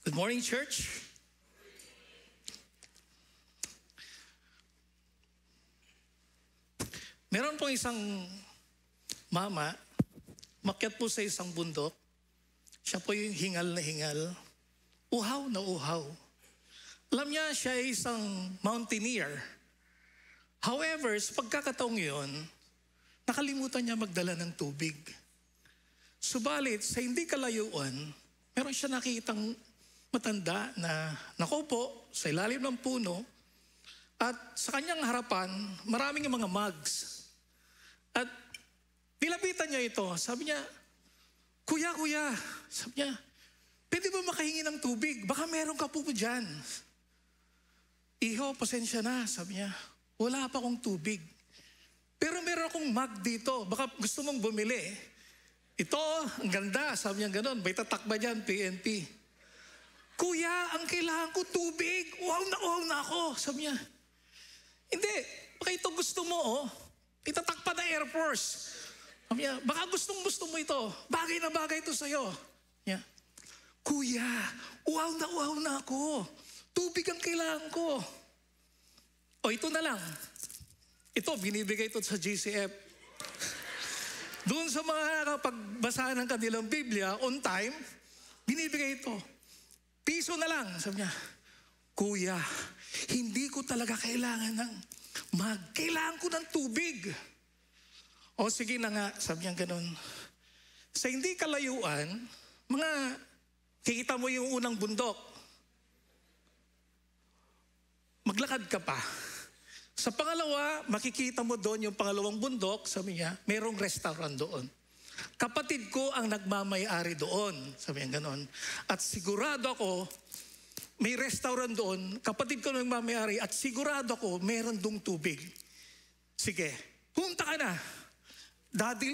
Good morning, church. Meron po isang mama, makyat po sa isang bundok. Siya po yung hingal na hingal. Uhaw na uhaw. Alam niya, siya ay isang mountaineer. However, sa pagkakataong yun, nakalimutan niya magdala ng tubig. Subalit, sa hindi kalayuan, meron siya nakitang matanda na nakaupo sa ilalim ng puno at sa kanyang harapan, maraming mga mugs. At nilapitan niya ito. Sabi niya, Kuya, sabi niya, pwede ba makahingi ng tubig? Baka meron ka po dyan. Iho, pasensya na, sabi niya. Wala pa akong tubig. Pero meron akong mug dito. Baka gusto mong bumili. Ito, ang ganda. Sabi niya gano'n. May tatak ba dyan, PNP? Kuya, ang kailangan ko tubig. Uhaw na ako. Sabi niya, hindi. Baka ito gusto mo, oh. Itatak pa na Air Force. Sabi niya, baka gusto mo ito. Bagay na bagay ito sa'yo. Niya, Kuya, uhaw na ako. Tubig ang kailangan ko. O ito na lang. Ito, binibigay ito sa GCF. Doon sa mga nakapagbasa ng kanilang Biblia, on time, binibigay ito. Piso na lang. Sabi niya, Kuya, hindi ko talaga kailangan ng mug. Kailangan ko ng tubig. O sige na nga, sabi niya ganun. Sa hindi kalayuan, kikita mo yung unang bundok. Maglakad ka pa. Sa pangalawa, makikita mo doon yung pangalawang bundok, sabi niya, merong restaurant doon. Kapatid ko ang nagmamay-ari doon, sabi niya ganon. At sigurado ako, may restaurant doon, kapatid ko nagmamay-ari, at sigurado ako, meron dong tubig. Sige, punta ka na.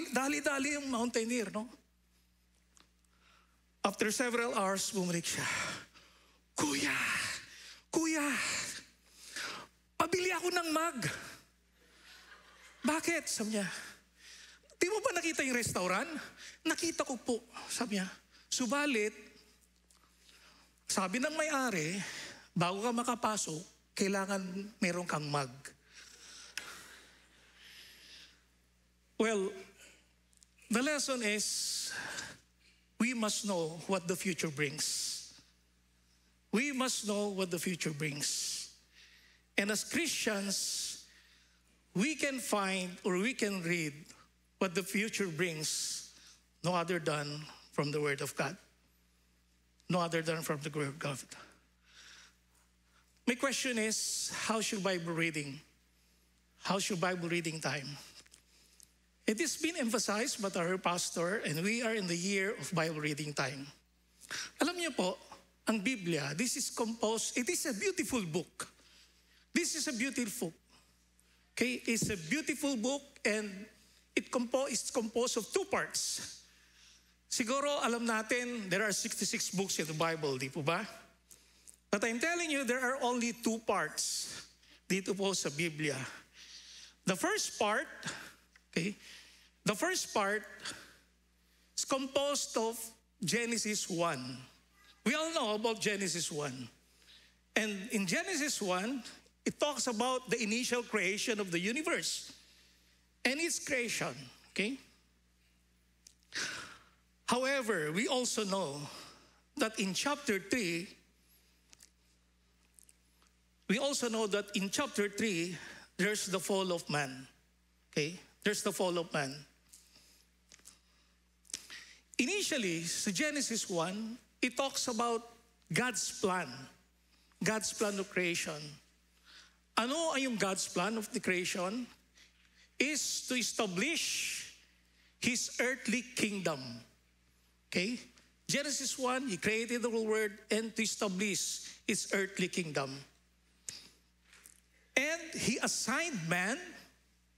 Dali-dali yung mountaineer, no? After several hours, bumalik siya. Kuya, pabili ako ng mug. Bakit? Sabi niya, di mo ba nakita yung restaurant? Nakita ko po, sabi niya. Subalit, sabi ng may-ari, bago ka makapasok, kailangan meron kang mug. Well, the lesson is, we must know what the future brings. We must know what the future brings. And as Christians, we can find or we can read what the future brings, no other than from the Word of God. No other than from the Word of God. My question is, how should Bible reading? How should Bible reading time? It has been emphasized by our pastor, and we are in the year of Bible reading time. Alam niyo po, ang Biblia, it is a beautiful book. This is a beautiful book. Okay, it's a beautiful book and it's composed of two parts. Siguro alam natin, there are 66 books in the Bible, di po ba? But I'm telling you, there are only two parts dito po sa Biblia. The first part is composed of Genesis 1. We all know about Genesis 1. And in Genesis 1, it talks about the initial creation of the universe and its creation, okay? However, we also know that in chapter 3, there's the fall of man, okay? There's the fall of man. Initially, sa Genesis 1, it talks about God's plan of creation. Ano ay yung God's plan of the creation? Is to establish His earthly kingdom. Okay? Genesis 1, He created the whole world and to establish His earthly kingdom. And He assigned man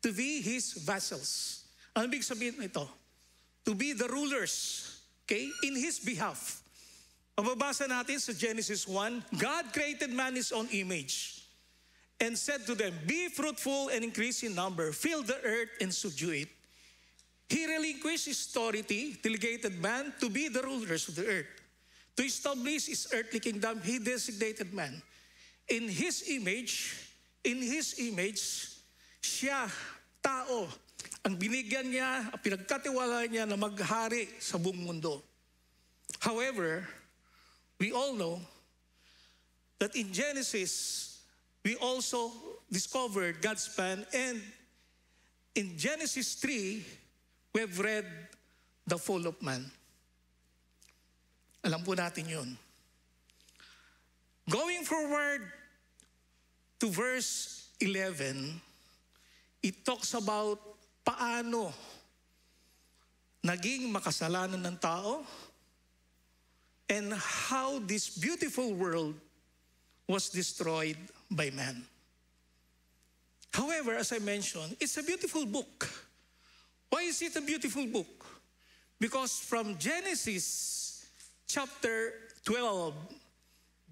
to be His vessels. Ano ibig sabihin nito? To be the rulers, okay, in His behalf. Mababasa natin sa Genesis 1, God created man in His own image and said to them, be fruitful and increase in number, fill the earth and subdue it. He relinquished His authority, delegated man to be the rulers of the earth. To establish His earthly kingdom, He designated man. In His image, siya, tao, ang binigyan niya, pinagkatiwala niya na maghari sa buong mundo. However, we all know that in Genesis, we also discovered God's plan, and in Genesis 3, we have read the fall of man. Alam po natin yun. Going forward to verse 11, it talks about paano naging makasalanan ng tao and how this beautiful world was destroyed by man. However, as I mentioned, it's a beautiful book. Why is it a beautiful book? Because from Genesis chapter 12,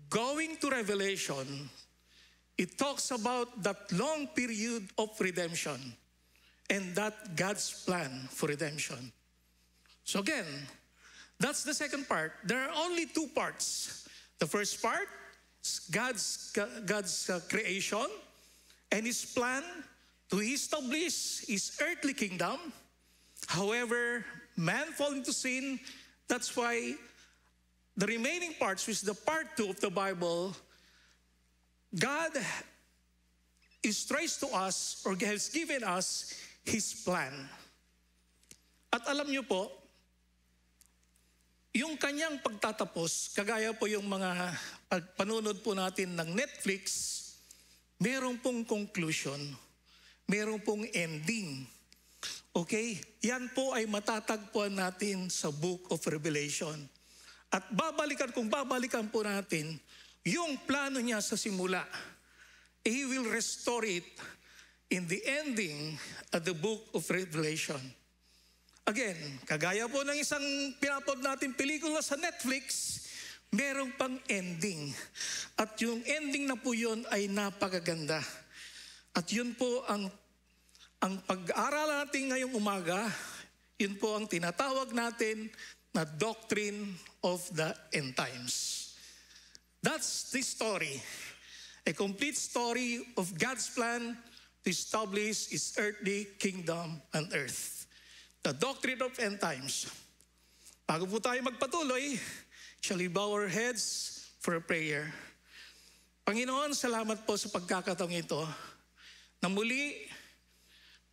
going to Revelation, it talks about that long period of redemption and that God's plan for redemption. So again, that's the second part. There are only two parts. The first part is God's creation and His plan to establish His earthly kingdom. However, man fall into sin. That's why the remaining parts, which is the part 2 of the Bible, God is traced to us or has given us His plan. At alam niyo po, yung kanyang pagtatapos, kagaya po yung mga panunod po natin ng Netflix, merong pong conclusion, merong pong ending. Okay? Yan po ay matatagpuan natin sa Book of Revelation. At kung babalikan po natin, yung plano niya sa simula, He will restore it in the ending of the Book of Revelation. Again, kagaya po ng isang pinapod natin pelikula sa Netflix, merong pang ending. At yung ending na po yun ay napakaganda. At yun po ang pag-aaral natin ngayong umaga, yun po ang tinatawag natin na doctrine of the end times. That's the story. A complete story of God's plan to establish His earthly kingdom on earth. The doctrine of end times. Bago po tayo magpatuloy, shall we bow our heads for a prayer? Panginoon, salamat po sa pagkakataong ito na muli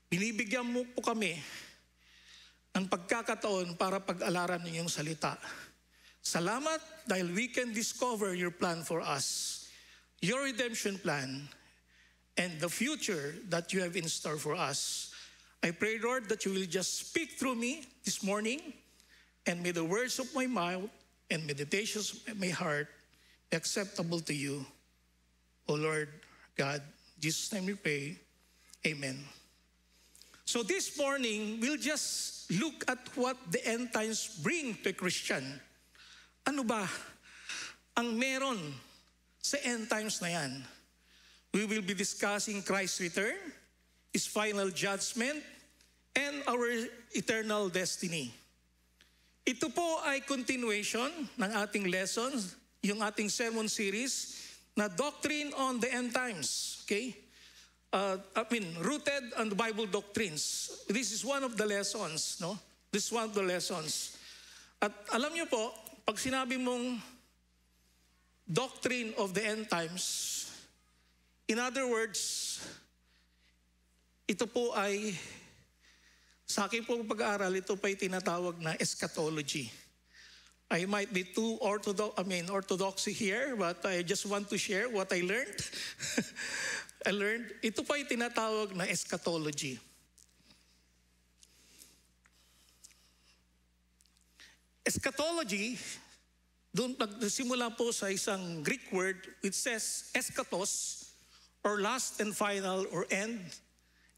binibigyan mo po kami ang pagkakataon para pag-alaran ng iyong salita. Salamat dahil we can discover your plan for us, your redemption plan, and the future that you have in store for us. I pray, Lord, that you will just speak through me this morning, and may the words of my mouth and meditations of my heart be acceptable to you, O Lord God. In Jesus' name we pray. Amen. So this morning, we'll just look at what the end times bring to a Christian. Ano ba ang meron sa end times na yan? We will be discussing Christ's return, His final judgment, and our eternal destiny. Ito po ay continuation ng ating lessons, yung ating sermon series na Doctrine on the End Times. Okay? Rooted on the Bible doctrines. This is one of the lessons, no? This is one of the lessons. At alam niyo po, pag sinabi mong doctrine of the end times, in other words, ito po ay, sa akin po pag-aaral, ito pa ay tinatawag na eschatology. I might be too orthodoxy here, but I just want to share what I learned. Ito pa ay tinatawag na eschatology. Eschatology, doon nagsimula po sa isang Greek word which says eschatos, or last and final or end,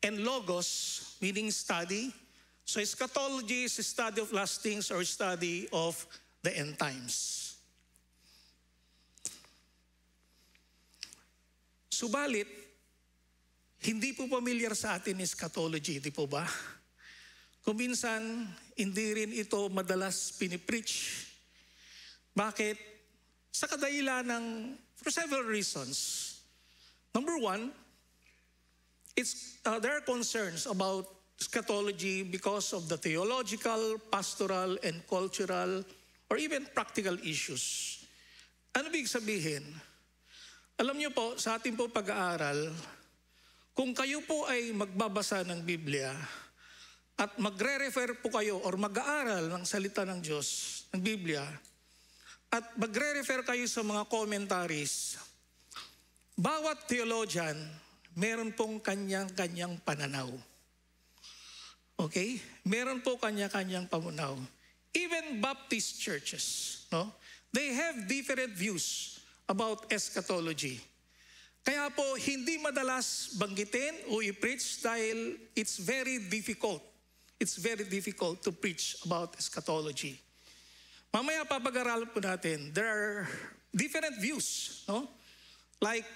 and logos, meaning study. So eschatology is a study of last things or study of the end times. Subalit, hindi po familiar sa atin eschatology, di po ba? Kung minsan, hindi rin ito madalas pinipreach. Bakit? sa kadahilan ng, for several reasons. Number one, there are concerns about eschatology because of the theological, pastoral, and cultural, or even practical issues. Ano ibig sabihin? Alam niyo po, sa ating po pag-aaral, kung kayo po ay magbabasa ng Biblia at magre-refer po kayo or mag-aaral ng salita ng Diyos, ng Biblia, at magre-refer kayo sa mga commentaries, bawat theologian, meron pong kanyang-kanyang pananaw. Okay? Meron po kanya-kanyang pamunaw. Even Baptist churches, no? They have different views about eschatology. Kaya po, hindi madalas banggitin o i-preach dahil it's very difficult. It's very difficult to preach about eschatology. Mamaya papag-aralan po natin, there are different views, no? Like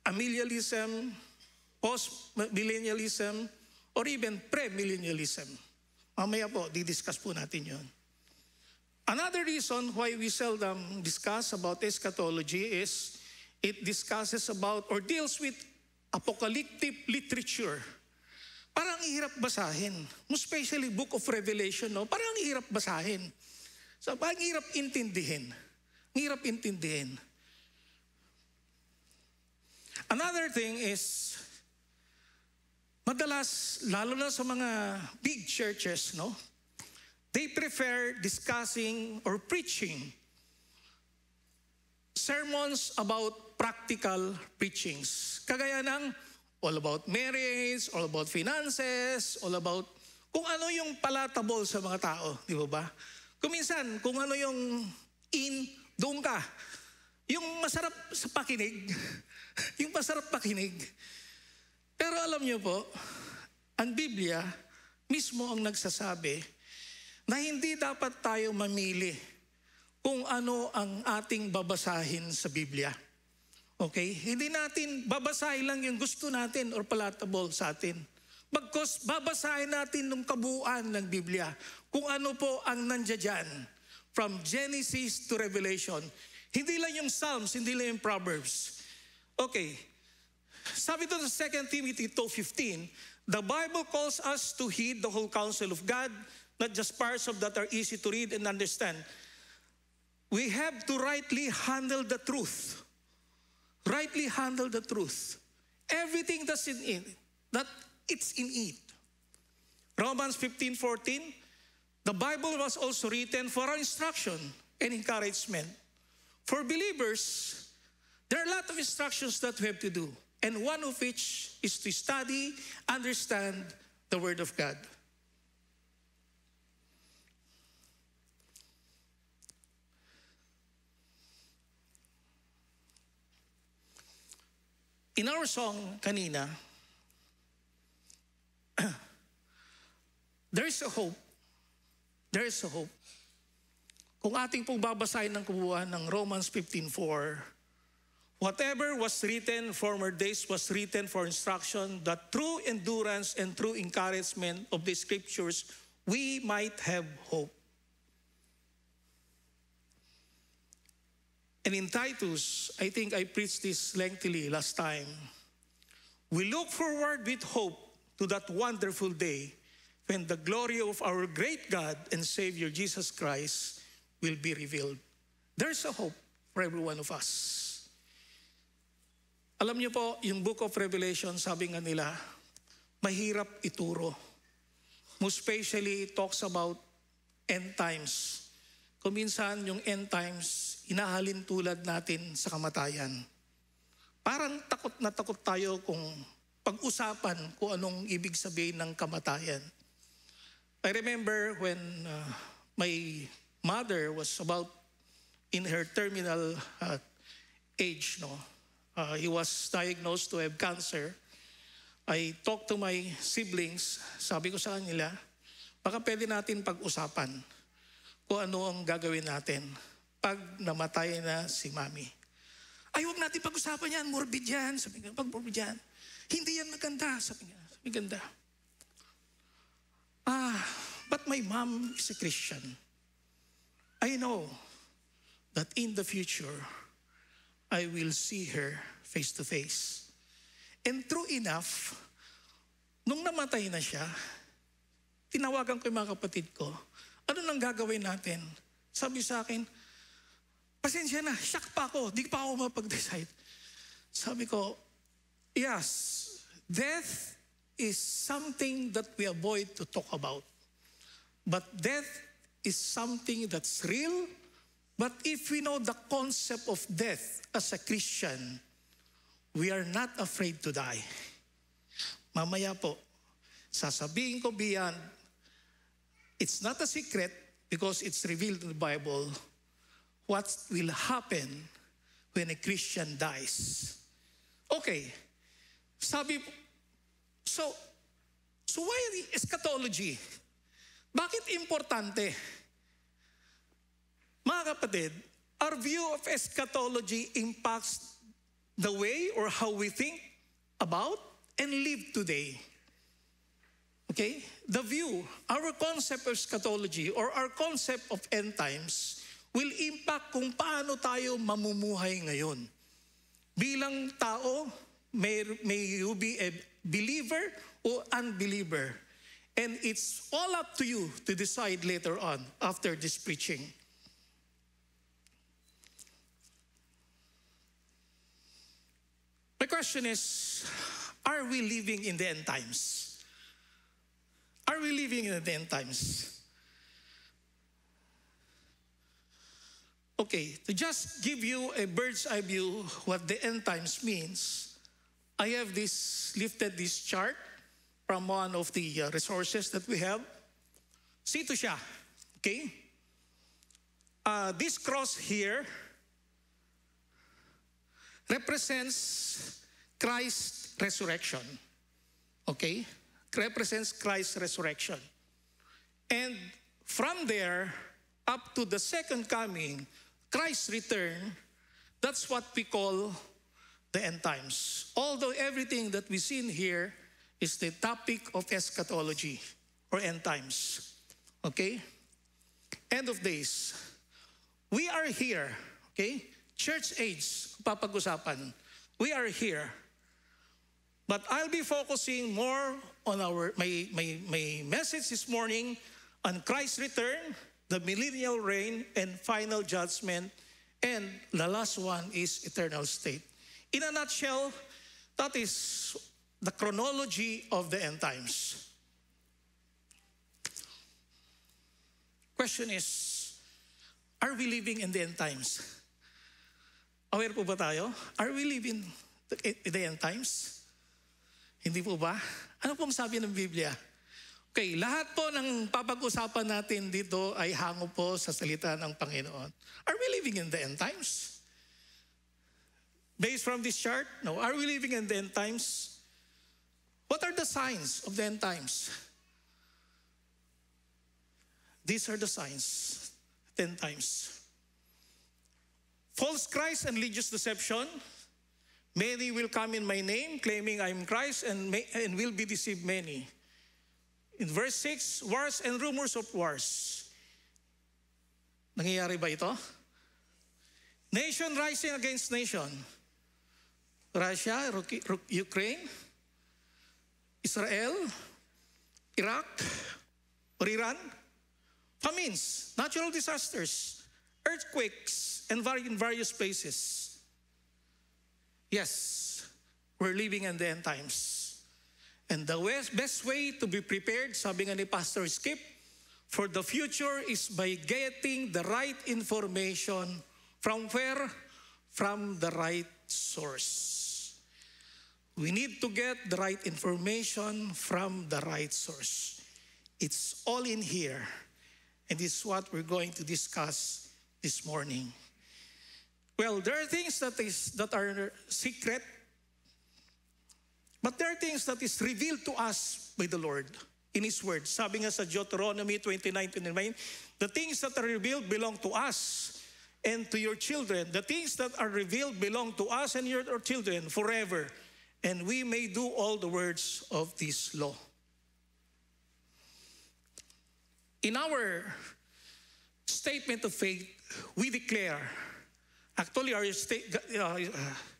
amillennialism, post-millennialism, or even pre-millennialism. Mamaya po, didiscuss po natin yun. Another reason why we seldom discuss about eschatology is it discusses about or deals with apocalyptic literature. Parang hirap basahin. Most especially Book of Revelation, no? Parang hirap basahin. So, parang hirap intindihin. Hirap intindihin. Another thing is, madalas, lalo na sa mga big churches, no? They prefer discussing or preaching sermons about practical preachings. Kagaya ng all about marriage, all about finances, all about kung ano yung palatable sa mga tao, di ba? Kung minsan, kung ano yung doon ka. Yung masarap sa pakinig, yung masarap pakinig. Pero alam niyo po, ang Biblia mismo ang nagsasabi na hindi dapat tayo mamili kung ano ang ating babasahin sa Biblia. Okay? Hindi natin babasahin lang yung gusto natin or palatable sa atin. Bagkus babasahin natin ng kabuuan ng Biblia kung ano po ang nandiyan from Genesis to Revelation. Hindi lang yung Psalms, hindi lang yung Proverbs. Okay. Sabi ito sa 2 Timothy 2:15, the Bible calls us to heed the whole counsel of God, not just parts of that are easy to read and understand. We have to rightly handle the truth. Rightly handle the truth. Everything that's in it, that it's in it. Romans 15:14, the Bible was also written for our instruction and encouragement. For believers, there are a lot of instructions that we have to do, and one of which is to study, understand the Word of God. In our song kanina, there is a hope. There is a hope. Kung ating pong babasahin ng kabuuan ng Romans 15:4, whatever was written former days was written for instruction, that through endurance and through encouragement of the Scriptures, we might have hope. And in Titus, I think I preached this lengthily last time. We look forward with hope to that wonderful day when the glory of our great God and Savior Jesus Christ will be revealed. There's a hope for every one of us. Alam niyo po, yung Book of Revelation, sabi nga nila, mahirap ituro. Most especially, it talks about end times. Kung minsan yung end times, inahalin tulad natin sa kamatayan. Parang takot na takot tayo kung pag-usapan kung anong ibig sabihin ng kamatayan. I remember when my mother was about in her terminal age, no? He was diagnosed to have cancer. I talked to my siblings, sabi ko sa kanila, baka pwede natin pag-usapan kung ano ang gagawin natin pag namatay na si Mami. Ay, huwag natin pag-usapan yan, morbid yan. Sabi nga, pag morbid yan, hindi yan maganda. Sabi nga, ganda. But my mom is a Christian. I know that in the future, I will see her face to face. And true enough, nung namatay na siya, tinawagan ko yung mga kapatid ko, ano nang gagawin natin? Sabi sa akin, pasensya na, shock pa ako, di pa ako mapag-decide. Sabi ko, yes, death is something that we avoid to talk about. But death is something that's real. But if we know the concept of death as a Christian, we are not afraid to die. Mamaya po, sasabihin ko beyond, it's not a secret because it's revealed in the Bible what will happen when a Christian dies. Okay, sabi, so why eschatology? Bakit importante? Mga kapatid, our view of eschatology impacts the way or how we think about and live today. Okay? The view, our concept of eschatology or our concept of end times will impact kung paano tayo mamumuhay ngayon. Bilang tao, may you be a believer or unbeliever. And it's all up to you to decide later on after this preaching. My question is, are we living in the end times? Are we living in the end times? Okay, to just give you a bird's eye view what the end times means, I have lifted this chart from one of the resources that we have. See to siya, okay? This cross here represents Christ's resurrection. Okay? Represents Christ's resurrection. And from there, up to the second coming, Christ's return, that's what we call the end times. Although everything that we see in here is the topic of eschatology or end times. Okay? End of days. We are here, okay? Church age, papag-usapan. We are here. But I'll be focusing more on my message this morning on Christ's return, the millennial reign, and final judgment. And the last one is eternal state. In a nutshell, that is the chronology of the end times. Question is, are we living in the end times? Aware po ba tayo? Are we living in the end times? Hindi po ba? Ano pong sabi ng Biblia? Okay, lahat po ng papag-usapan natin dito ay hango po sa salita ng Panginoon. Are we living in the end times? Based from this chart? No. Are we living in the end times? What are the signs of the end times? These are the signs, 10 times. False Christ and religious deception. Many will come in my name, claiming I am Christ, and will be deceived many. In verse 6, wars and rumors of wars. Nangyayari ba ito? Nation rising against nation. Russia, Ukraine, Israel, Iraq, or Iran. Famines, natural disasters, earthquakes, and in various places. Yes, we're living in the end times. And the best way to be prepared, sabi nga ni Pastor Skip, for the future is by getting the right information from where? From the right source. We need to get the right information from the right source. It's all in here. And this is what we're going to discuss this morning. Well, there are things that are secret, but there are things that is revealed to us by the Lord in His Word. Sabi nga sa Deuteronomy 29:29, the things that are revealed belong to us and to your children. The things that are revealed belong to us and your children forever. And we may do all the words of this law. In our statement of faith, we declare. Actually, our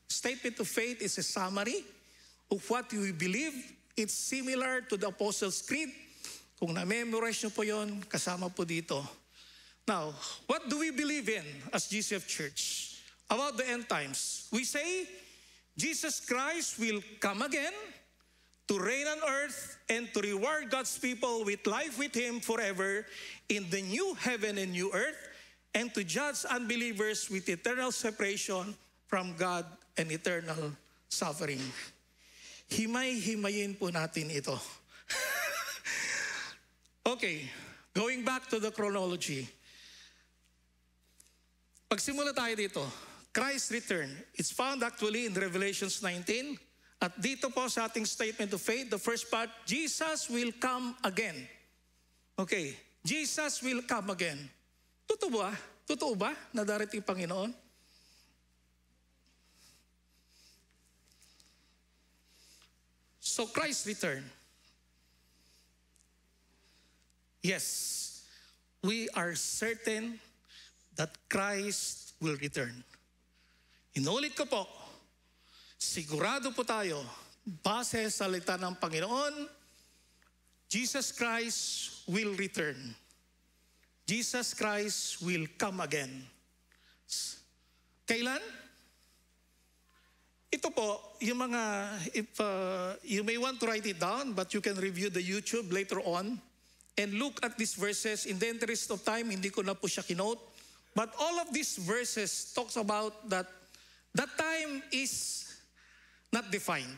statement of faith is a summary of what we believe. It's similar to the Apostles' Creed. Kung na-memorize nyo po yun, kasama po dito. Now, what do we believe in as GCF Church? About the end times. We say, Jesus Christ will come again to reign on earth and to reward God's people with life with Him forever in the new heaven and new earth, and to judge unbelievers with eternal separation from God and eternal suffering. Himay-himayin po natin ito. Okay, going back to the chronology. Pagsimula tayo dito, Christ's return. It's found actually in Revelations 19. At dito po sa ating statement of faith, the first part, Jesus will come again. Okay, Jesus will come again. Totoo ba? Totoo ba na darating Panginoon? So Christ's return. Yes, we are certain that Christ will return. Inulit ko po, sigurado po tayo, base sa salita ng Panginoon, Jesus Christ will return. Jesus Christ will come again. Kailan? Ito po, yung mga, you may want to write it down, but you can review the YouTube later on and look at these verses. In the interest of time, hindi ko na po siya kinote. But all of these verses talks about that time is not defined.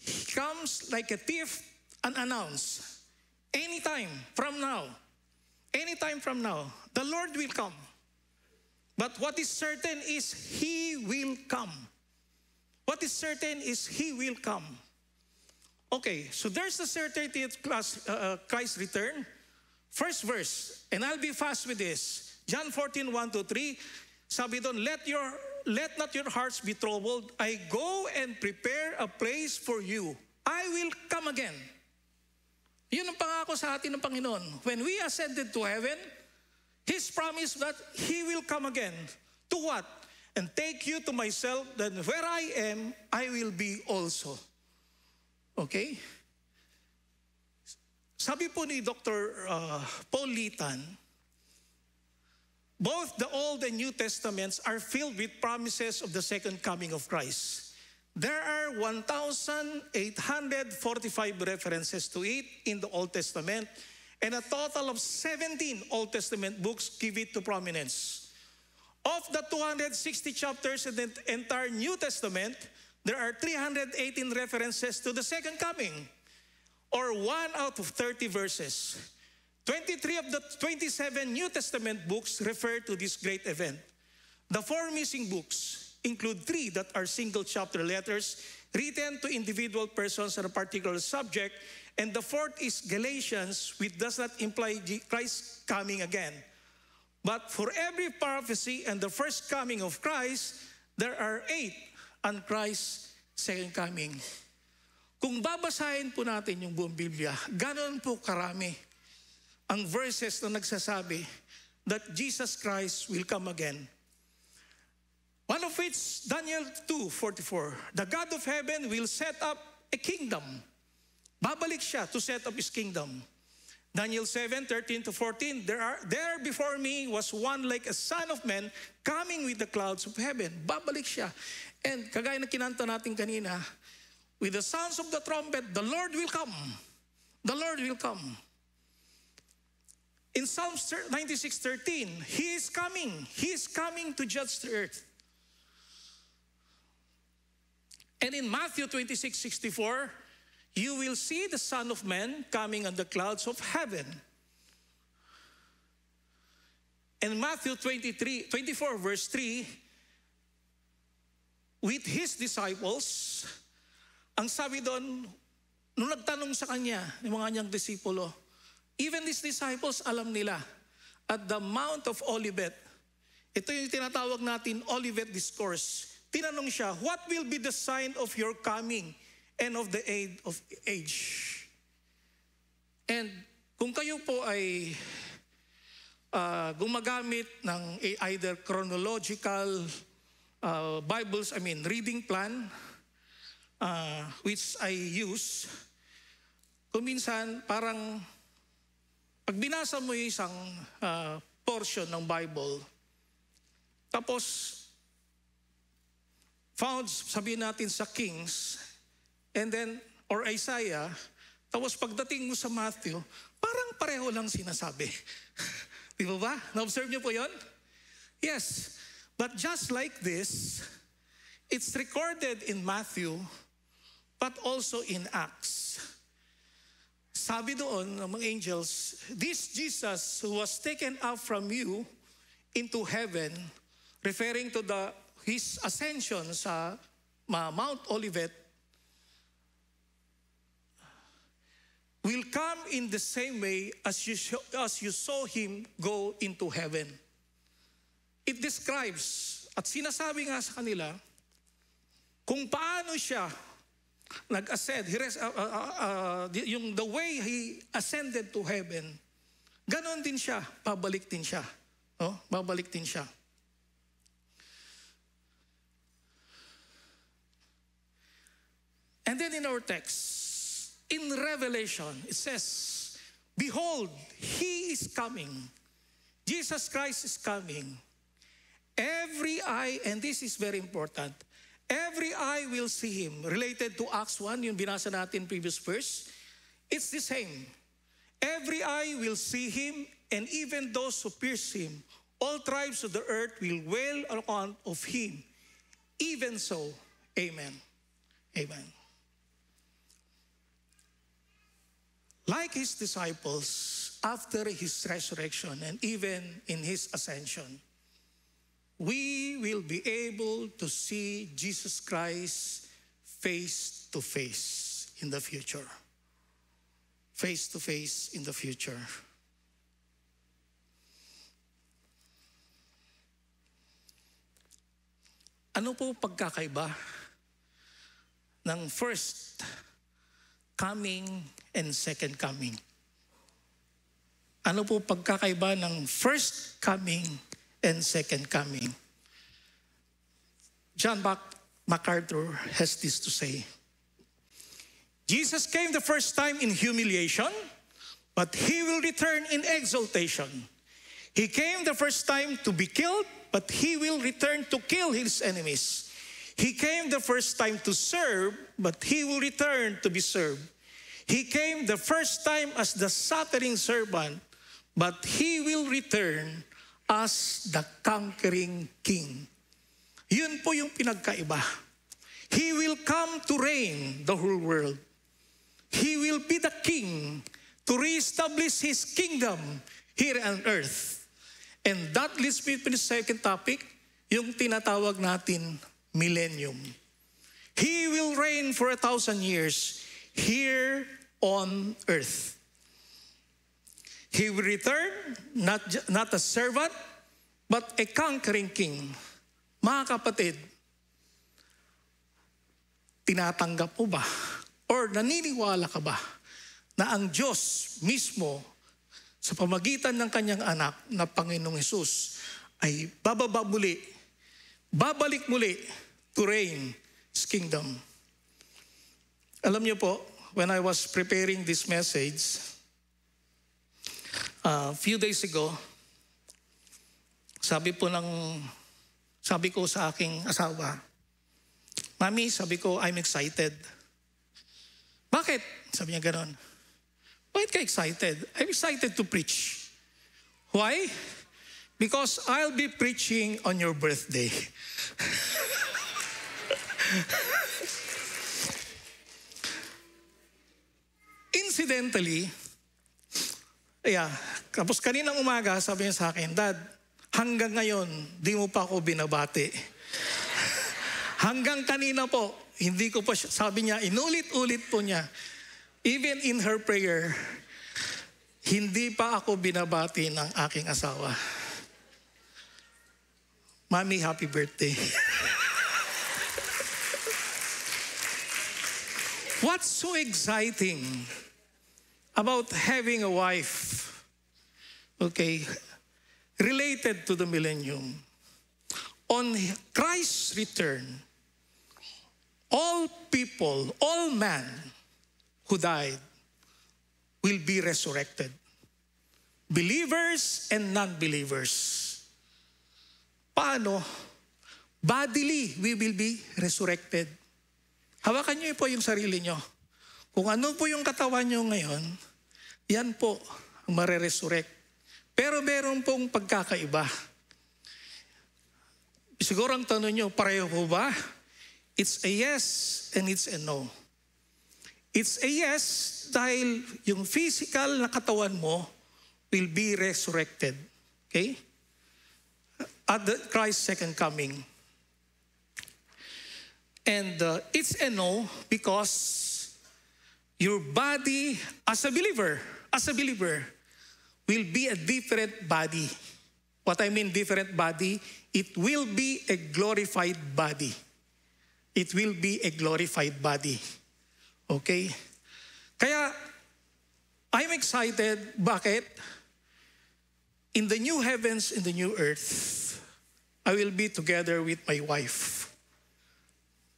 He comes like a thief unannounced. Anytime from now, the Lord will come. But what is certain is He will come. What is certain is He will come. Okay, so there's the certainty of Christ's return. First verse, and I'll be fast with this. John 14:1-3, sabi doon, let not your hearts be troubled. I go and prepare a place for you. I will come again. Yun ang pangako sa atin ng Panginoon. When we ascended to heaven, His promise that He will come again. To what? And take you to myself, that where I am, I will be also. Okay? Sabi po ni Dr. Paul Litan, both the Old and New Testaments are filled with promises of the second coming of Christ. There are 1,845 references to it in the Old Testament, and a total of 17 Old Testament books give it to prominence. Of the 260 chapters in the entire New Testament, there are 318 references to the second coming, or 1 out of 30 verses. 23 of the 27 New Testament books refer to this great event. The 4 missing books include 3 that are single chapter letters written to individual persons on a particular subject, and the 4th is Galatians, which does not imply Christ coming again. But for every prophecy and the first coming of Christ, there are 8 on Christ's second coming. Kung babasahin po natin yung buong Biblia, ganoon po karami ang verses na nagsasabi that Jesus Christ will come again. One of which, Daniel 2:44, the God of heaven will set up a kingdom. Babalik siya to set up His kingdom. Daniel 7:13-14, there before me was one like a son of man coming with the clouds of heaven. Babalik siya. And kagaya na kinanta natin kanina, with the sounds of the trumpet, the Lord will come. The Lord will come. In Psalms 96:13, He is coming. He is coming to judge the earth. And in Matthew 26:64, you will see the Son of Man coming on the clouds of heaven. And Matthew 24 verse 3, with His disciples, ang sabi doon, nung nagtanong sa Kanya, yung mga Kanyang disipulo, even these disciples, alam nila, at the Mount of Olivet, ito yung tinatawag natin Olivet Discourse. Tinanong siya, what will be the sign of your coming and of the end of age? And kung kayo po ay gumagamit ng either chronological Bibles, reading plan, which I use. Kung minsan, parang pag binasa mo yung isang portion ng Bible, tapos found, sabihin natin sa Kings, and then, or Isaiah, tapos pagdating mo sa Matthew, parang pareho lang sinasabi. Di ba? Na-observe niyo po yon? Yes. But just like this, it's recorded in Matthew, but also in Acts. Sabi doon ng mga angels, this Jesus who was taken up from you into heaven, referring to his ascension sa Mount Olivet, will come in the same way as you saw him go into heaven. It describes, at sinasabi nga sa kanila, kung paano siya nag-ascend, yung the way he ascended to heaven, ganon din siya, babalik din siya. No? Babalik din siya. And then in our text, in Revelation, it says, behold, he is coming. Jesus Christ is coming. Every eye, and this is very important, every eye will see him. Related to Acts 1, yung binasa natin previous verse, it's the same. Every eye will see him, and even those who pierce him, all tribes of the earth will wail on account of him. Even so, amen. Amen. Like his disciples, after his resurrection and even in his ascension, we will be able to see Jesus Christ face to face in the future. Face to face in the future. Ano po pagkakaiba ng first coming and second coming? Ano po pagkakaiba ng first coming and second coming? John MacArthur has this to say. Jesus came the first time in humiliation, but he will return in exaltation. He came the first time to be killed, but he will return to kill his enemies. He came the first time to serve, but he will return to be served. He came the first time as the suffering servant, but he will return as the conquering king. Yun po yung pinagkaiba. He will come to reign the whole world. He will be the king to reestablish his kingdom here on earth. And that leads me to the second topic, yung tinatawag natin millennium. He will reign for 1,000 years here on earth. He will return not a servant, but a conquering king. Mga kapatid, tinatanggap mo ba? Or naniniwala ka ba na ang Diyos mismo sa pamagitan ng kanyang anak na Panginoong Hesus ay bababa muli, babalik muli to reign His kingdom? Alam niyo po, when I was preparing this message, a few days ago, sabi ko sa aking asawa, Mami, sabi ko, I'm excited. Bakit? Sabi niya ganon. Bakit ka excited? I'm excited to preach. Why? Because I'll be preaching on your birthday. Incidentally, tapos kaninang umaga, sabi niya sa akin, Dad, hanggang ngayon, di mo pa ako binabati. Hanggang kanina po, hindi ko pa, sabi niya, inulit-ulit po niya, even in her prayer, hindi pa ako binabati ng aking asawa. Mami, happy birthday. What's so exciting about having a wife? Okay, related to the millennium. On Christ's return, all people, all man who died will be resurrected. Believers and non-believers. Paano? Bodily, we will be resurrected. Hawakan niyo po yung sarili niyo. Kung ano po yung katawan niyo ngayon, yan po ang mare-resurrect. Pero meron pong pagkakaiba. Siguro ang tanong niyo, pareho po ba? It's a yes and it's a no. It's a yes dahil yung physical na katawan mo will be resurrected. Okay? At Christ's second coming. And it's a no because your body as a believer, will be a different body. What I mean different body, it will be a glorified body. It will be a glorified body. Okay? Kaya, I'm excited. Bakit? In the new heavens, in the new earth, I will be together with my wife.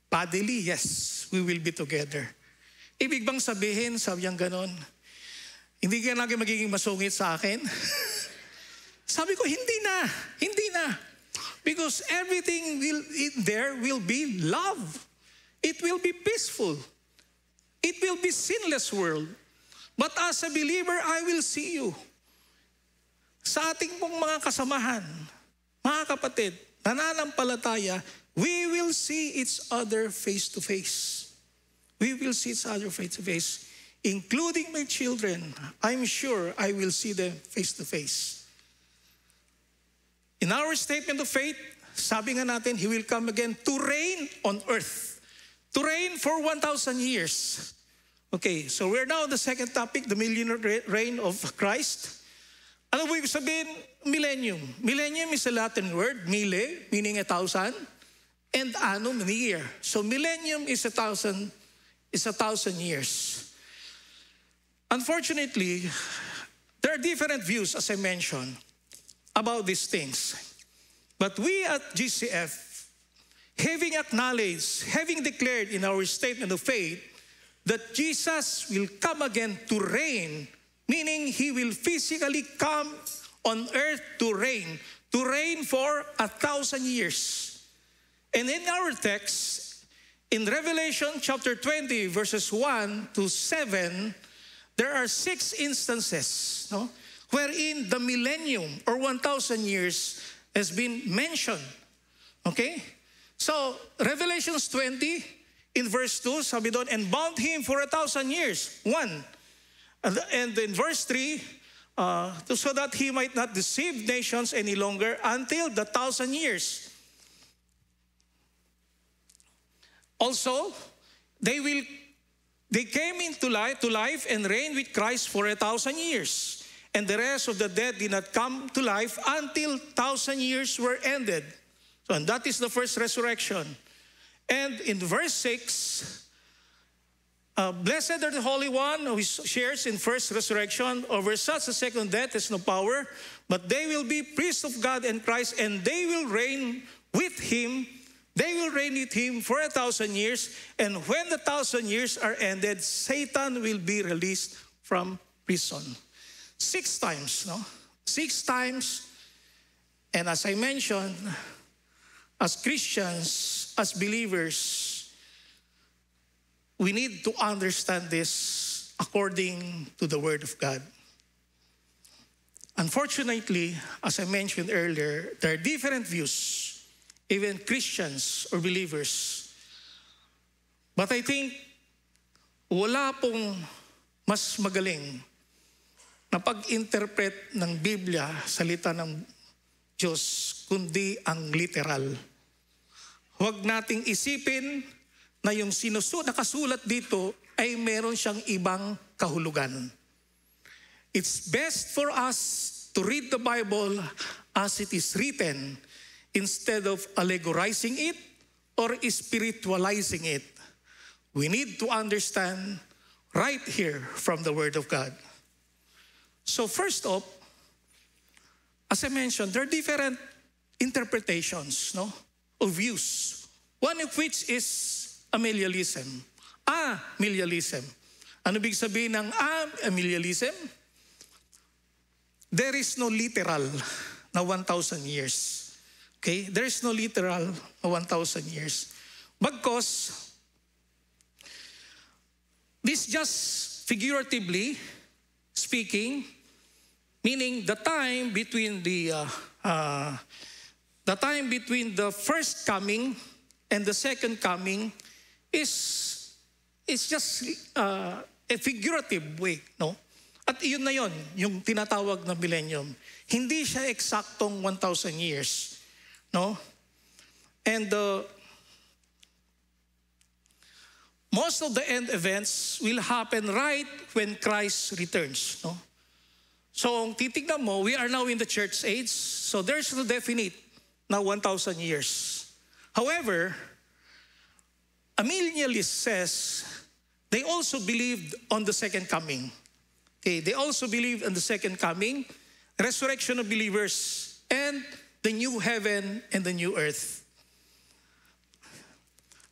Bodily, yes, we will be together. Ibig bang sabihin, sabi niyang ganon, hindi ka lagi magiging masungit sa akin? Sabi ko, hindi na. Because everything there will be love. It will be peaceful. It will be sinless world. But as a believer, I will see you. Sa ating pong mga kasamahan, mga kapatid, nananampalataya, we will see each other face to face. We will see each other face to face. Including my children, I'm sure I will see them face to face. In our statement of faith, sabi nga natin, He will come again to reign on earth. To reign for 1,000 years. Okay, so we're now on the second topic, the millennial reign of Christ. Ano po ibig sabihin? Millennium. Millennium is a Latin word, mille, meaning 1,000, and annum, year. So millennium is 1,000 years. Unfortunately, there are different views, as I mentioned, about these things. But we at GCF, having acknowledged, having declared in our statement of faith that Jesus will come again to reign, meaning He will physically come on earth to reign for 1,000 years. And in our text, in Revelation chapter 20, verses 1 to 7, there are 6 instances, no, wherein the millennium or 1,000 years has been mentioned. Okay? So, Revelations 20, in verse 2, sabi doon, and bound him for 1,000 years. 1. And in verse 3, so that he might not deceive nations any longer until the 1,000 years. Also, they came into life and reigned with Christ for 1,000 years. And the rest of the dead did not come to life until 1,000 years were ended. So, and that is the first resurrection. And in verse 6, blessed are the Holy One who shares in first resurrection. Over such a second death has no power, but they will be priests of God and Christ, and they will reign with Him. They will reign with Him for 1,000 years, and when the 1,000 years are ended, Satan will be released from prison. 6 times, no? 6 times. And as I mentioned, as Christians, as believers, we need to understand this according to the Word of God. Unfortunately, as I mentioned earlier, there are different views, even Christians or believers. But I think wala pong mas magaling na pag-interpret ng Biblia, salita ng Diyos, kundi ang literal. Huwag nating isipin na yung nakasulat dito ay meron siyang ibang kahulugan. It's best for us to read the Bible as it is written instead of allegorizing it or spiritualizing it. We need to understand right here from the Word of God. So first off, as I mentioned, there are different interpretations, no, of views. One of which is amillennialism. Amillennialism. Ano ibig sabihin ng amillennialism? There is no literal na 1,000 years. Okay? There is no literal na 1,000 years. Because this just figuratively speaking, meaning the time between the first coming and the second coming is just a figurative way, no? At iyon na yon, yung tinatawag na millennium. Hindi siya eksaktong 1,000 years, no? And most of the end events will happen right when Christ returns, no? So, titignan mo, we are now in the church age, so there's no definite na 1,000 years. However, amillennialist says they also believed on the second coming. Okay, they also believe in the second coming, resurrection of believers, and the new heaven and the new earth.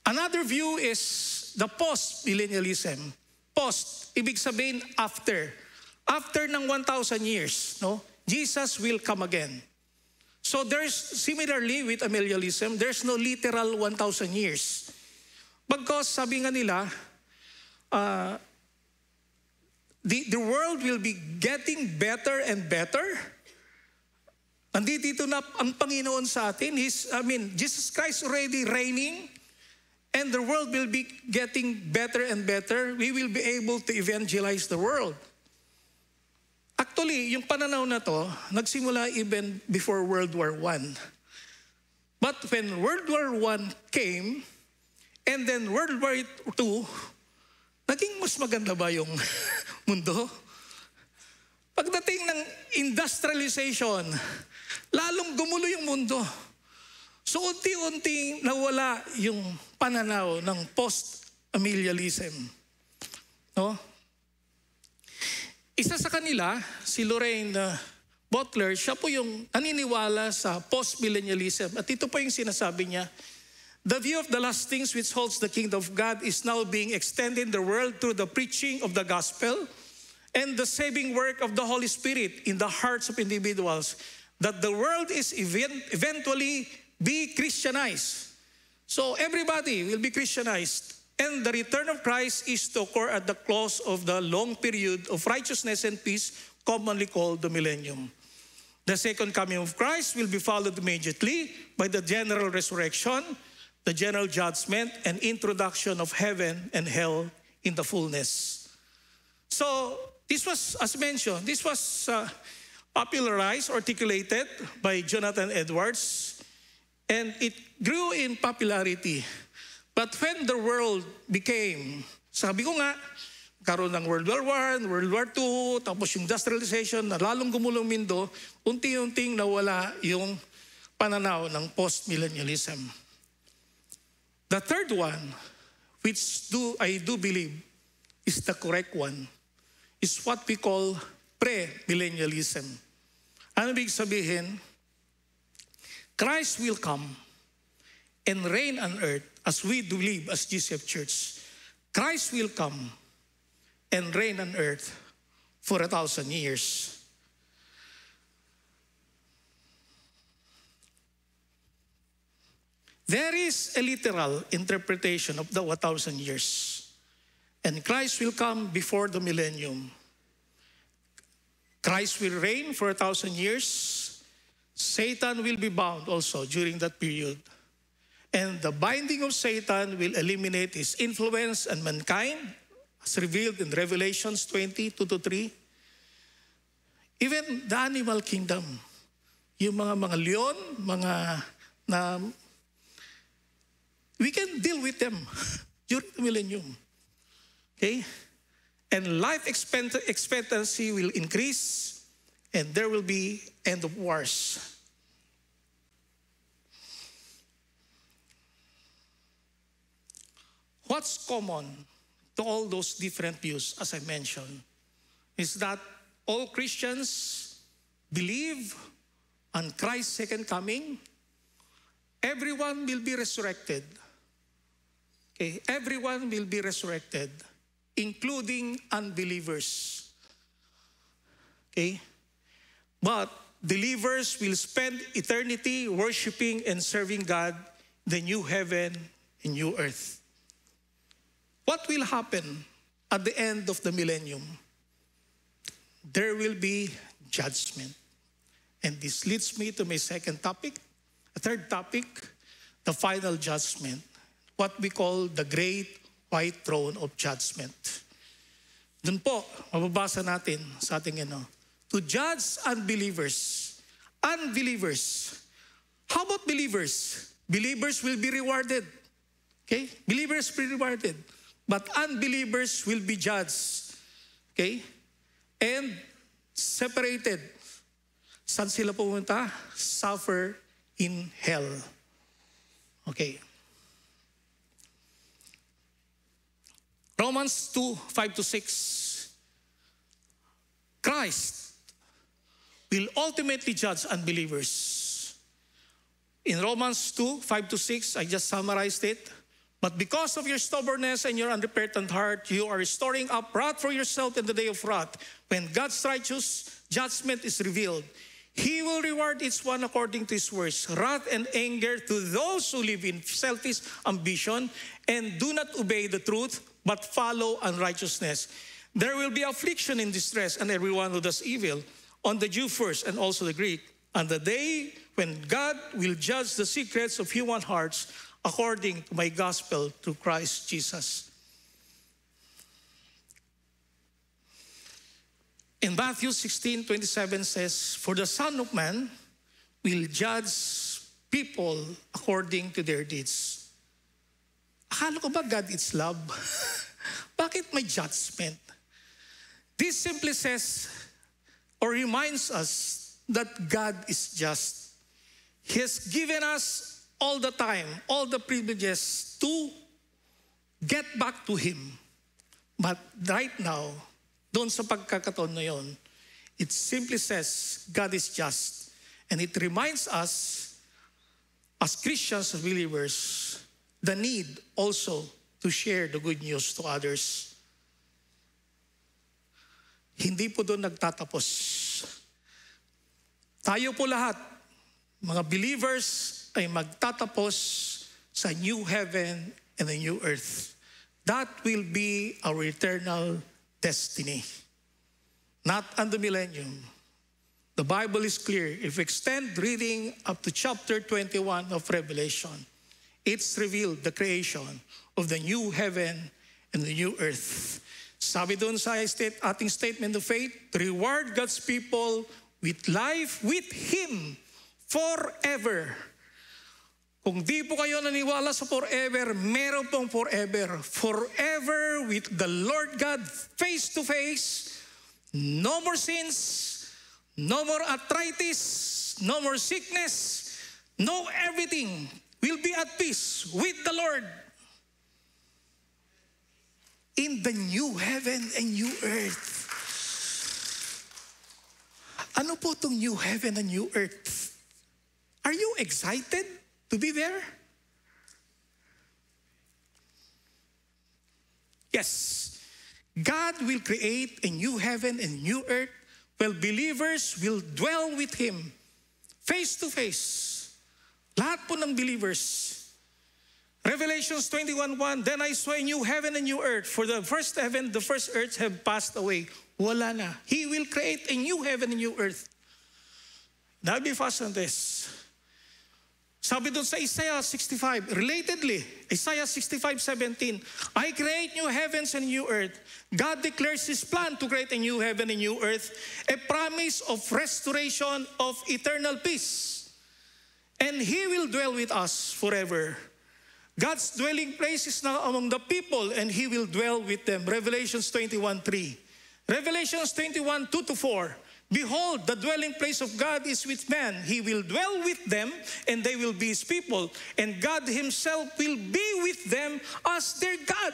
Another view is the post-millennialism. Post, ibig sabihin after. After ng 1,000 years, no, Jesus will come again. So there's, similarly with amillennialism, there's no literal 1,000 years. Because sabi nga nila, the world will be getting better and better. Nandito na ang Panginoon sa atin. Jesus Christ already reigning, and the world will be getting better and better. We will be able to evangelize the world. Actually, yung pananaw na to, nagsimula even before World War I. But when World War I came, and then World War II, naging mas maganda ba yung mundo? Pagdating ng industrialization, lalong gumulo yung mundo. So unti-unting nawala yung pananaw ng post-amillennialism. No? Isa sa kanila, si Lorraine Butler, siya po yung naniniwala sa post-millennialism. At ito po yung sinasabi niya, the view of the last things which holds the kingdom of God is now being extended in the world through the preaching of the gospel and the saving work of the Holy Spirit in the hearts of individuals, that the world is eventually be Christianized. So everybody will be Christianized. And the return of Christ is to occur at the close of the long period of righteousness and peace, commonly called the millennium. The second coming of Christ will be followed immediately by the general resurrection, the general judgment, and introduction of heaven and hell in the fullness. So, this was, as mentioned, this was popularized, articulated by Jonathan Edwards, and it grew in popularity. But when the world became, sabi ko nga, karoon ng World War I, World War II, tapos yung industrialization, na lalong gumulong mundo, unti-unting nawala yung pananaw ng post-millennialism. The third one, which I do believe is the correct one, is what we call pre-millennialism. Ano ibig sabihin? Christ will come and reign on earth as we do believe as GCF Church. Christ will come and reign on earth for 1,000 years. There is a literal interpretation of the 1,000 years. And Christ will come before the millennium. Christ will reign for 1,000 years. Satan will be bound also during that period. And the binding of Satan will eliminate his influence on mankind, as revealed in Revelations 20:2-3. Even the animal kingdom, yung mga leon, we can deal with them during the millennium. Okay? And life expectancy will increase, and there will be end of wars. What's common to all those different views, as I mentioned, is that all Christians believe on Christ's second coming, everyone will be resurrected. Okay, everyone will be resurrected, including unbelievers. Okay? But believers will spend eternity worshiping and serving God, the new heaven and new earth. What will happen at the end of the millennium? There will be judgment. And this leads me to my second topic. A third topic, the final judgment. What we call the great white throne of judgment. Doon po, mababasa natin sa ating to judge unbelievers. Unbelievers. How about believers? Believers will be rewarded. Okay? Believers will be rewarded. But unbelievers will be judged. Okay? And separated. Saan sila pumunta? Suffer in hell. Okay. Romans 2:5-6. Christ will ultimately judge unbelievers. In Romans 2:5-6, I just summarized it. But because of your stubbornness and your unrepentant heart, you are storing up wrath for yourself in the day of wrath. When God's righteous judgment is revealed, He will reward each one according to his works, wrath and anger to those who live in selfish ambition and do not obey the truth, but follow unrighteousness. There will be affliction and distress on everyone who does evil, on the Jew first and also the Greek, on the day when God will judge the secrets of human hearts according to my gospel through Christ Jesus. In Matthew 16:27 says, for the Son of Man will judge people according to their deeds. Akala ko ba God is love? Bakit may judgment? This simply says or reminds us that God is just. He has given us all the time, all the privileges to get back to Him. But right now, doon sa pagkakataon na yon, it simply says God is just. And it reminds us, as Christians, as believers, the need also to share the good news to others. Hindi po doon nagtatapos. Tayo po lahat, mga believers, ay magtatapos sa new heaven and the new earth. That will be our eternal destiny. Not on the millennium. The Bible is clear. If we extend reading up to chapter 21 of Revelation, it's revealed the creation of the new heaven and the new earth. Sabi doon sa ating statement of faith, to reward God's people with life with Him forever. Kung di po kayo naniwala sa forever, meron pong forever. Forever with the Lord God face to face. No more sins, no more arthritis, no more sickness, no everything. Will be at peace with the Lord. In the new heaven and new earth. Ano po itong new heaven and new earth? Are you excited to be there? Yes. God will create a new heaven and new earth where believers will dwell with Him face to face. Lahat po ng believers. Revelations 21:1, then I saw a new heaven and new earth, for the first heaven, the first earth have passed away. Wala na. He will create a new heaven and new earth. Now be fast on this. Sabi doon sa Isaiah 65, relatedly, Isaiah 65:17, I create new heavens and new earth. God declares His plan to create a new heaven and new earth, a promise of restoration of eternal peace. And He will dwell with us forever. God's dwelling place is now among the people, and He will dwell with them. Revelations 21:3. Revelations 21:2-4. Behold, the dwelling place of God is with man. He will dwell with them, and they will be His people. And God Himself will be with them as their God.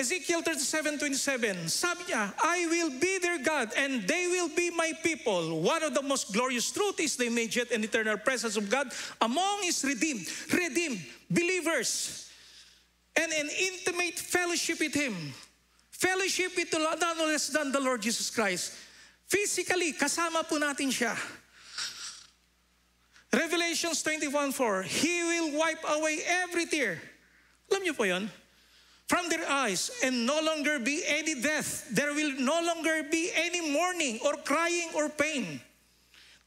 Ezekiel 37:27, sabi niya, I will be their God and they will be my people. One of the most glorious truths is the immediate and eternal presence of God among His redeemed believers, and an intimate fellowship with Him. Fellowship with none less than the Lord Jesus Christ. Physically, kasama po natin siya. Revelations 21:4, He will wipe away every tear. Alam niyo po yun? From their eyes, and no longer be any death. There will no longer be any mourning or crying or pain.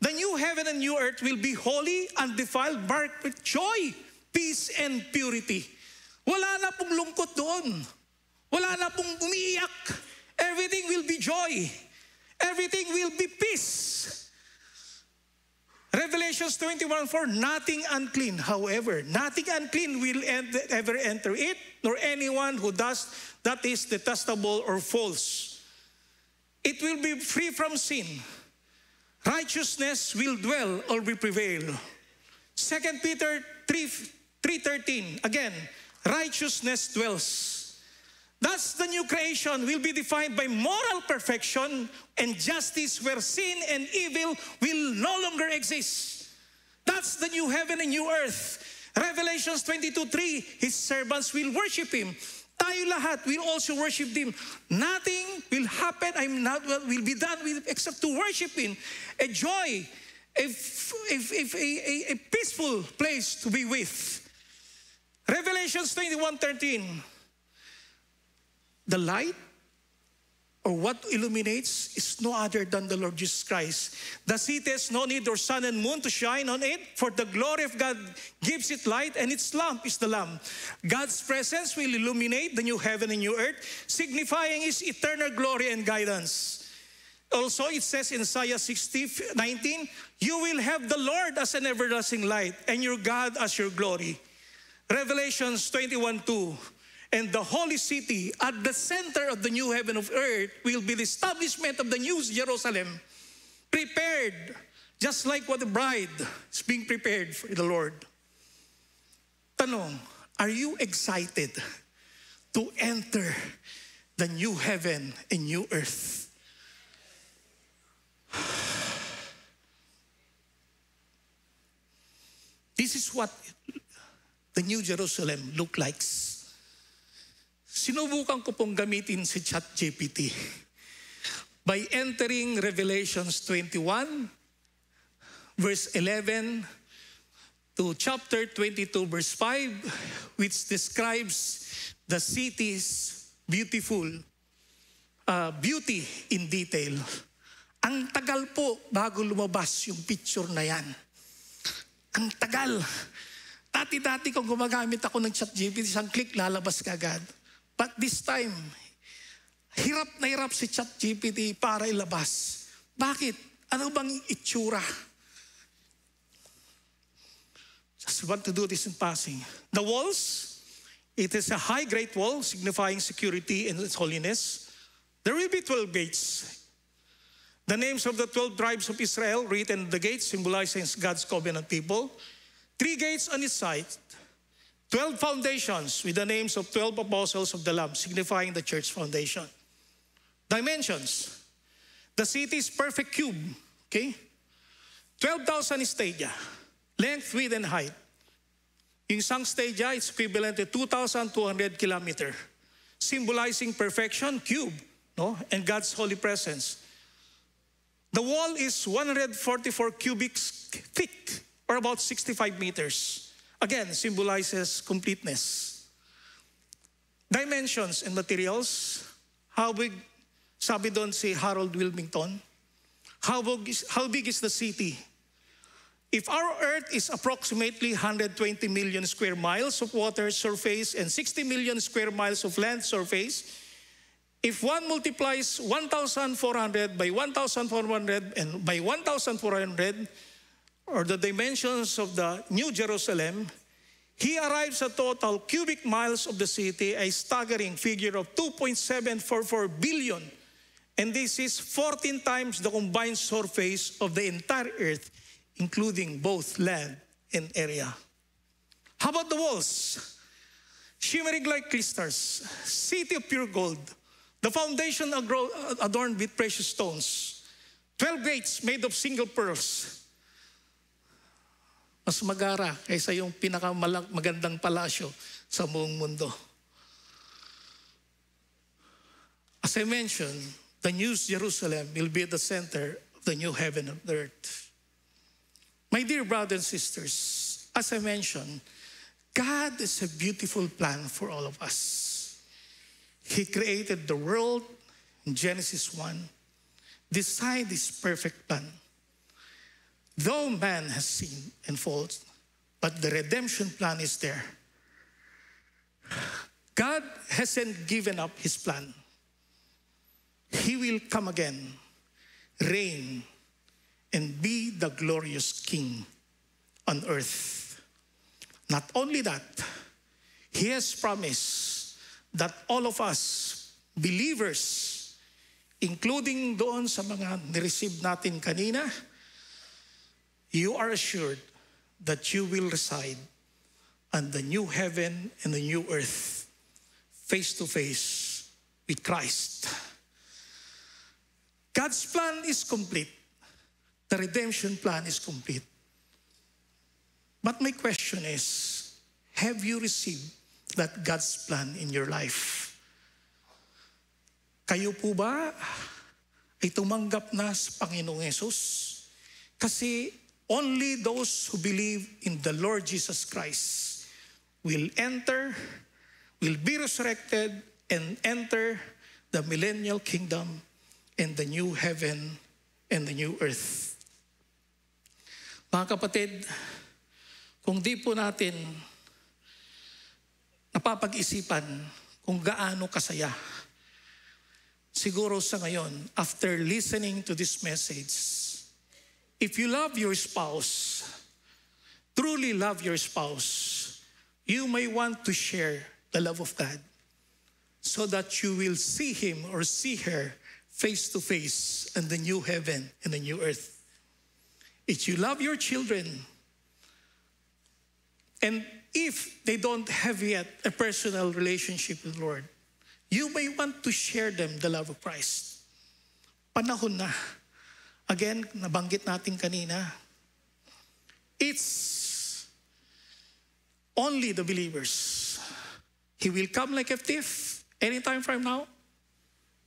The new heaven and new earth will be holy, undefiled, marked with joy, peace, and purity. Wala na pong lungkot doon. Wala na pong umiiyak. Everything will be joy. Everything will be peace. Revelations 21:4, nothing unclean. However, nothing unclean will ever enter it, nor anyone who does that is detestable or false. It will be free from sin. Righteousness will dwell or be prevail. 2 Peter 3:13, again, righteousness dwells. Thus, the new creation will be defined by moral perfection and justice, where sin and evil will no longer exist. That's the new heaven and new earth. Revelations 22:3, His servants will worship Him. Tayo lahat will also worship Him. Nothing will happen, will be done except to worship Him. A joy, a peaceful place to be with. Revelations 21:13. The light, or what illuminates, is no other than the Lord Jesus Christ. The city has no need or sun and moon to shine on it, for the glory of God gives it light, and its lamp is the Lamb. God's presence will illuminate the new heaven and new earth, signifying His eternal glory and guidance. Also, it says in Isaiah 60:19, you will have the Lord as an everlasting light, and your God as your glory. Revelations 21:2, and the holy city at the center of the new heaven of earth will be the establishment of the new Jerusalem, prepared just like what the bride is being prepared for the Lord. Tanong, are you excited to enter the new heaven and new earth? This is what the new Jerusalem look like. Sinubukan ko pong gamitin si ChatGPT by entering Revelations 21, verse 11 to chapter 22, verse 5, which describes the city's beauty in detail. Ang tagal po bago lumabas yung picture na yan. Ang tagal. Dati kung gumagamit ako ng ChatGPT, isang click, lalabas ka agad. But this time, hirap na hirap si ChatGPT para ilabas. Bakit? Ano bang itsura? Just want to do this in passing. The walls, it is a high great wall signifying security and its holiness. There will be 12 gates. The names of the 12 tribes of Israel written on the gates, symbolizing God's covenant people. 3 gates on its side. 12 foundations with the names of 12 apostles of the Lamb, signifying the church foundation. Dimensions. The city is perfect cube, okay? 12,000 stadia, length, width, and height. Yung isang stadia, it's equivalent to 2,200 kilometers, symbolizing perfection, cube, no? And God's holy presence. The wall is 144 cubic thick, or about 65 meters. Again, symbolizes completeness. Dimensions and materials. How big, sabi doon si Harold Wilmington, how big is the city? If our earth is approximately 120 million square miles of water surface and 60 million square miles of land surface, if one multiplies 1,400 by 1,400 and by 1,400, or the dimensions of the New Jerusalem, he arrives at total cubic miles of the city, a staggering figure of 2.744 billion. And this is 14 times the combined surface of the entire earth, including both land and area. How about the walls? shimmering like crystals, city of pure gold, the foundation adorned with precious stones, 12 gates made of single pearls. Mas magara kaysa yung pinakamagandang palasyo sa buong mundo. As I mentioned, the New Jerusalem will be at the center of the new heaven and earth. My dear brothers and sisters, as I mentioned, God is a beautiful plan for all of us. He created the world in Genesis 1, designed this perfect plan. Though man has sinned and fallen, but the redemption plan is there. God hasn't given up his plan. He will come again, reign, and be the glorious King on earth. Not only that, he has promised that all of us, believers, including doon sa mga nireceive natin kanina, you are assured that you will reside on the new heaven and the new earth, face to face with Christ. God's plan is complete. The redemption plan is complete. But my question is, have you received that God's plan in your life? Kayo po ba ay tumanggap na sa Panginoong Yesus? Kasi only those who believe in the Lord Jesus Christ will be resurrected, and enter the millennial kingdom and the new heaven and the new earth. Mga kapatid, kung di po natin napapag-isipan kung gaano kasaya, siguro sa ngayon, after listening to this message, if you love your spouse, truly love your spouse, you may want to share the love of God so that you will see him or see her face to face in the new heaven and the new earth. If you love your children, and if they don't have yet a personal relationship with the Lord, you may want to share them the love of Christ. Panahon na. Again, nabanggit natin kanina, it's only the believers. He will come like a thief anytime from now.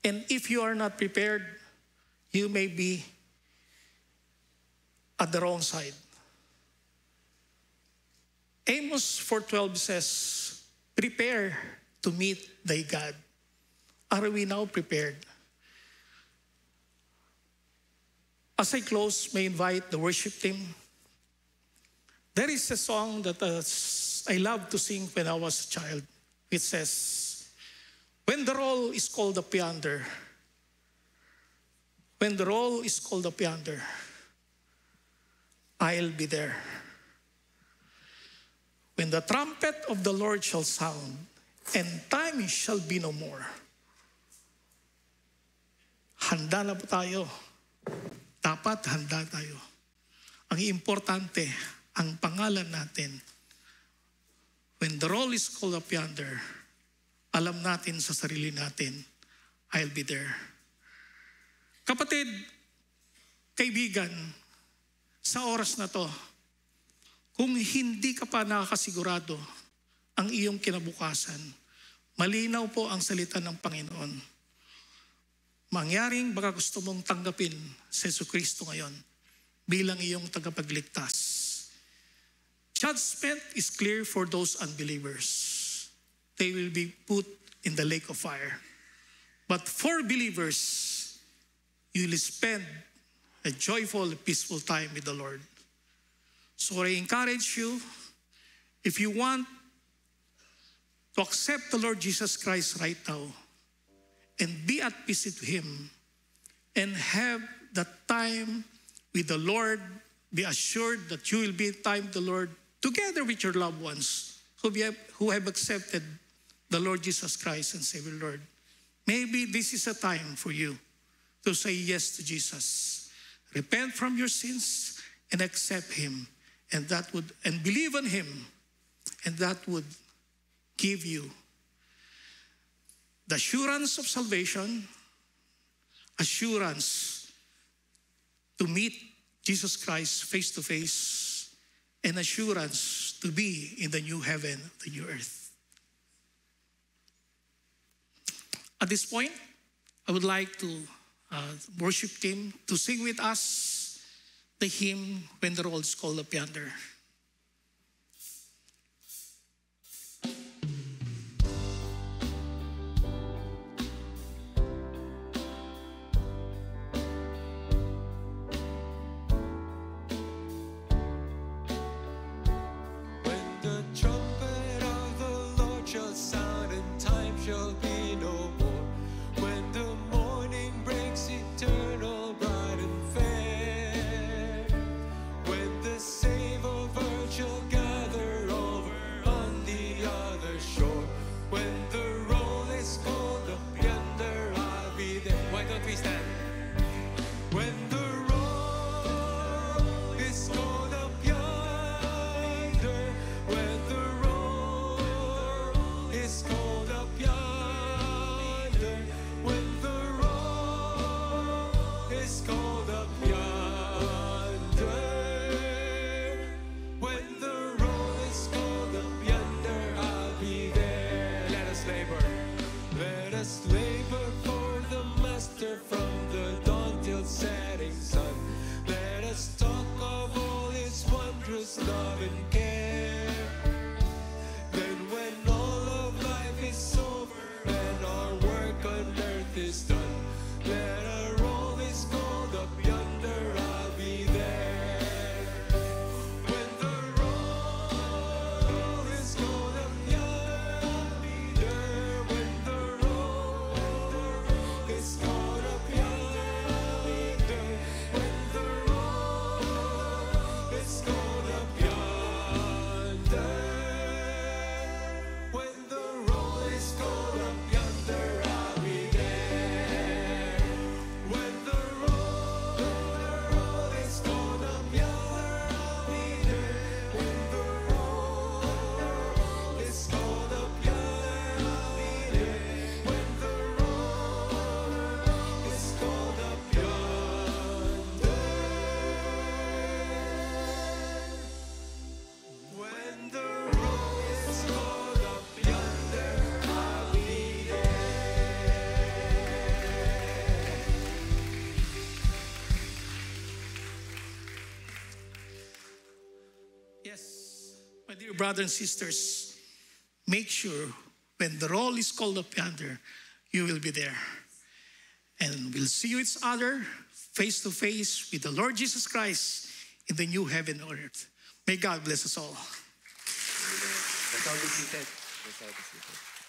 And if you are not prepared, you may be at the wrong side. Amos 4:12 says, prepare to meet thy God. Are we now prepared? As I close, may invite the worship team. There is a song that I loved to sing when I was a child. It says, when the roll is called up yonder, when the roll is called up yonder, I'll be there. When the trumpet of the Lord shall sound, and time shall be no more. Handa na po tayo. Dapat handa tayo. Ang importante, ang pangalan natin. When the roll is called up yonder, alam natin sa sarili natin, I'll be there. Kapatid, kaibigan, sa oras na to, kung hindi ka pa nakakasigurado ang iyong kinabukasan, malinaw po ang salita ng Panginoon. Mangyaring baka gusto mong tanggapin si Jesucristo ngayon bilang iyong tagapagligtas. Judgment is clear for those unbelievers. They will be put in the lake of fire. But for believers, you will spend a joyful, peaceful time with the Lord. So I encourage you, if you want to accept the Lord Jesus Christ right now and be at peace with him and have that time with the Lord, be assured that you will be time with the Lord together with your loved ones who have accepted the Lord Jesus Christ and Savior Lord. Maybe this is a time for you to say yes to Jesus. Repent from your sins and accept him, and believe on him, and that would give you the assurance of salvation, assurance to meet Jesus Christ face to face, and assurance to be in the new heaven, the new earth. At this point, I would like to worship team to sing with us the hymn, When the Roll is Called Up Yonder. My dear brothers and sisters, make sure when the roll is called up yonder, you will be there. And we'll see you each other face to face with the Lord Jesus Christ in the new heaven and earth. May God bless us all. Let's all be seated. Let's all be seated.